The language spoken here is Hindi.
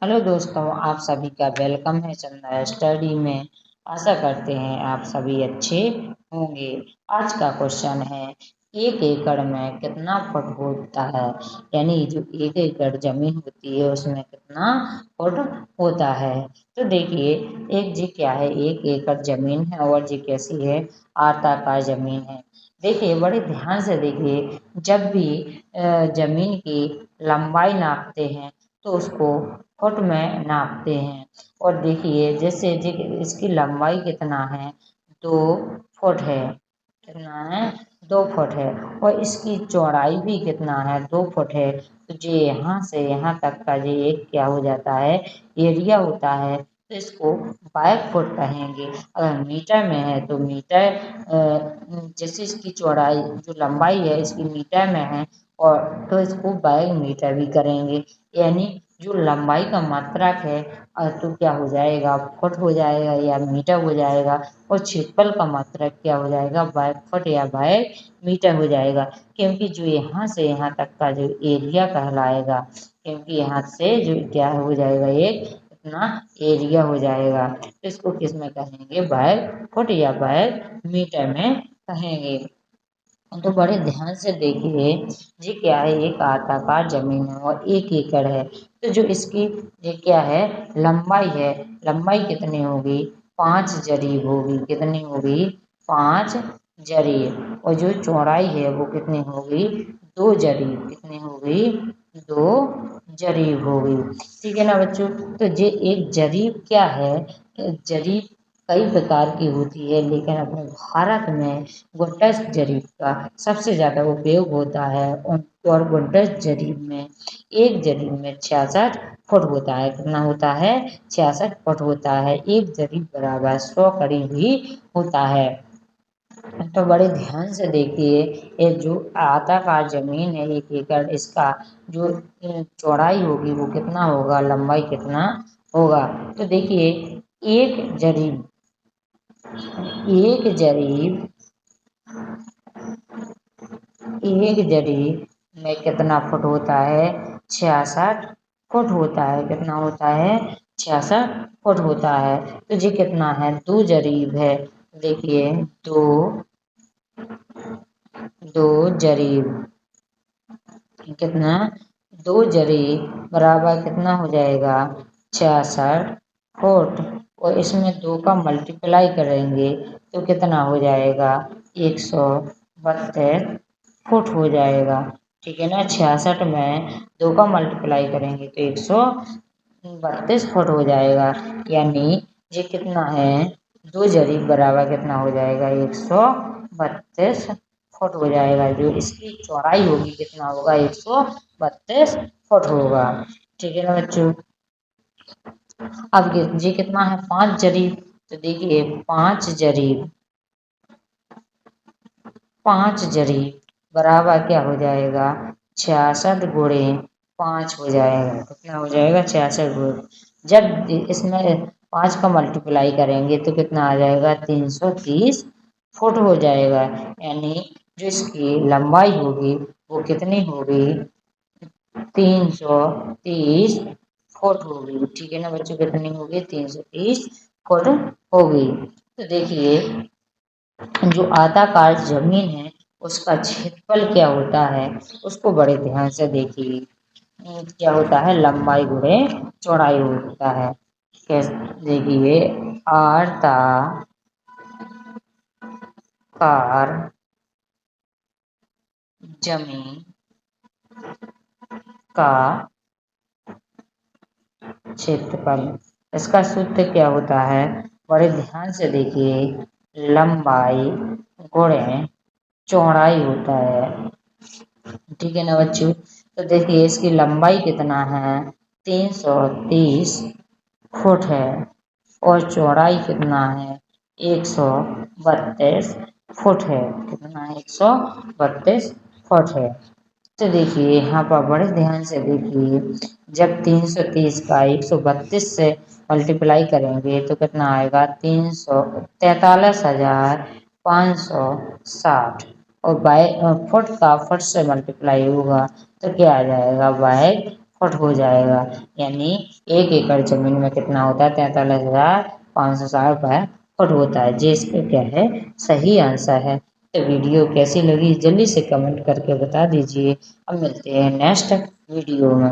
हेलो दोस्तों, आप सभी का वेलकम है चंदा स्टडी में। आशा करते हैं आप सभी अच्छे होंगे। आज का क्वेश्चन है, 1 एकड़ में कितना फुट होता है। यानी जो 1 एकड़ जमीन होती है उसमें कितना फुट होता है। तो देखिए, एक जी क्या है, 1 एकड़ जमीन है और जी कैसी है, आयताकार जमीन है। देखिए, बड़े ध्यान से देखिए, जब भी जमीन की लंबाई नापते हैं तो उसको फुट में नापते हैं। और देखिए, जैसे इसकी लंबाई कितना है, 2 फुट है। कितना है, 2 फुट है। और इसकी चौड़ाई भी कितना है, 2 फुट है। तो जो यहाँ से यहाँ तक का जो एक क्या हो जाता है, एरिया होता है, तो इसको बाय फुट कहेंगे। अगर मीटर में है तो मीटर, जैसे इसकी चौड़ाई जो लंबाई है इसकी मीटर में है, और तो इसको बाय मीटर भी करेंगे। यानी जो लंबाई का मात्रक है, तो क्या हो जाएगा, फुट हो जाएगा या मीटर हो जाएगा। और क्षेत्रफल का मात्रक क्या हो जाएगा, बाय फुट या बाय मीटर हो जाएगा। क्योंकि जो यहाँ से यहाँ तक का जो एरिया कहलाएगा, क्योंकि यहाँ से जो क्या हो जाएगा, एक इतना एरिया हो जाएगा। तो इसको किस में कहेंगे, बाय फुट या बाय मीटर में कहेंगे। तो बड़े ध्यान से देखिए, ये क्या है, एक आयताकार जमीन है और 1 एकड़ है। तो जो इसकी ये क्या है, लंबाई है, लंबाई कितनी होगी, 5 जरीब होगी। कितनी होगी, 5 जरीब। और जो चौड़ाई है वो कितनी होगी, 2 जरीब। कितनी होगी, 2 जरीब होगी। ठीक है ना बच्चों। तो ये एक जरीब क्या है, जरीब कई प्रकार की होती है, लेकिन अपने भारत में गुंटस जरीब का सबसे ज्यादा उपयोग होता है। और गुंटस जरीब में, एक जरीब में 66 फुट होता है। कितना होता है, 66 फुट होता है। एक जरीब बराबर 100 कड़ी भी होता है। तो बड़े ध्यान से देखिए, ये जो आयताकार जमीन है 1 एकड़, इसका जो चौड़ाई होगी वो कितना होगा, लंबाई कितना होगा। तो देखिए, एक जरीब एक जरीब एक जरीब में कितना फुट होता है, 66 फुट होता है। कितना होता है, 66 फुट होता है। तो ये कितना है, 2 जरीब है। देखिए, दो दो जरीब कितना, 2 जरीब बराबर कितना हो जाएगा, 66 फुट। और इसमें 2 का मल्टीप्लाई करेंगे तो कितना हो जाएगा, 132 फुट हो जाएगा। ठीक है ना, 66 में 2 का मल्टीप्लाई करेंगे तो 132 फुट हो जाएगा। यानी ये कितना है, 2 जरीब बराबर कितना हो जाएगा, 132 फुट हो जाएगा। जो इसकी चौड़ाई होगी कितना होगा, 132 फुट होगा। ठीक है ना बच्चों। अब ये कितना है, 5 जरीब। तो देखिए, 5 जरीब बराबर क्या हो जाएगा, 66 × 5 हो जाएगा। कितना हो जाएगा, 66 गुणे। जब इसमें 5 का मल्टीप्लाई करेंगे तो कितना आ जाएगा, 330 फुट हो जाएगा। यानी जो इसकी लंबाई होगी वो कितनी होगी, 330 फुट होगी। ठीक है ना बच्चों, कितनी होगी, 330 फुट होगी। तो देखिए, जो आयताकार जमीन है उसका क्षेत्रफल क्या होता है, उसको बड़े ध्यान से देखिए। क्या होता है, लंबाई गुणे चौड़ाई होता है। कैसे, देखिए, आयताकार जमीन का क्षेत्रफल, इसका सूत्र क्या होता है, बड़े ध्यान से देखिए, लंबाई गुणे चौड़ाई होता है। ठीक है ना बच्चों। तो देखिए, इसकी लंबाई कितना है, 330 फुट है। और चौड़ाई कितना है, 132 फुट है। कितना है, 132 फुट है। तो देखिए, यहाँ पर बड़े ध्यान से देखिए, जब 330 का 132 से मल्टीप्लाई करेंगे तो कितना आएगा, 343,560। और बाय फुट का फुट से मल्टीप्लाई होगा तो क्या आ जाएगा, बाय फुट हो जाएगा। यानी 1 एकड़ जमीन में कितना होता है, 43,560 वर्ग फुट होता है। जी इसका क्या है, सही आंसर है। तो वीडियो कैसी लगी जल्दी से कमेंट करके बता दीजिए। अब मिलते हैं नेक्स्ट वीडियो में।